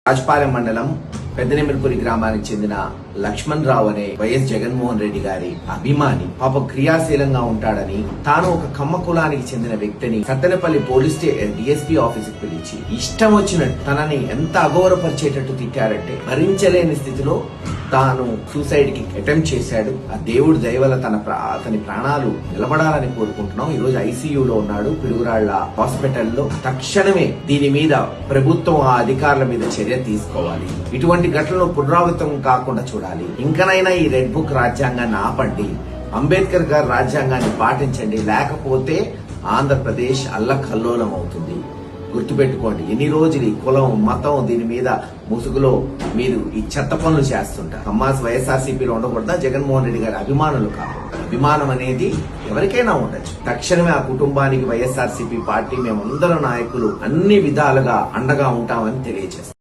రాజపాలెం మండలం పెద్దనెమిలిపురి గ్రామానికి చెందిన లక్ష్మణ్ రావు అనే వైఎస్ జగన్మోహన్ రెడ్డి గారి అభిమాని పాప క్రియాశీలంగా ఉంటాడని తాను ఒక కమ్మ కులానికి చెందిన వ్యక్తిని సత్తెనపల్లి పోలీస్ డిఎస్పీ ఆఫీస్ కి పిలిచి ఇష్టం వచ్చినట్టు తనని ఎంత అగౌరవపరిచేటట్టు తిట్టారంటే భరించలేని స్థితిలో తాను సూసైడ్ కి అటెంప్ట్ చేశాడు. ఆ దేవుడు దయవల్ల అతని ప్రాణాలు నిలబడాలని కోరుకుంటున్నాం. ఈ రోజు ఐసీయూలో ఉన్నాడు పిడుగురాళ్ల హాస్పిటల్లో. తక్షణమే దీని మీద ప్రభుత్వం ఆ అధికారుల మీద చర్య తీసుకోవాలి. ఇటువంటి ఘటనలు పునరావృతం కాకుండా చూడాలి. ఇంకనైనా ఈ రెడ్ బుక్ రాజ్యాంగాన్ని ఆపండి, అంబేద్కర్ గారి రాజ్యాంగాన్ని పాటించండి, లేకపోతే ఆంధ్రప్రదేశ్ అల్లకల్లోలం అవుతుంది. గుర్తుపెట్టుకోండి, ఎన్ని రోజులు ఈ కులం మతం దీని మీద ముసుగులో మీరు ఈ చెత్త పనులు చేస్తుంటారు. కమ్మాస్ వైఎస్ఆర్సీపీలో ఉండకూడదా? జగన్మోహన్ రెడ్డి గారి అభిమానులు కాకుండా. అభిమానం అనేది ఎవరికైనా ఉండొచ్చు. తక్షణమే ఆ కుటుంబానికి వైఎస్ఆర్సీపీ పార్టీ మేమందరం నాయకులు అన్ని విధాలుగా అండగా ఉంటామని తెలియజేస్తాం.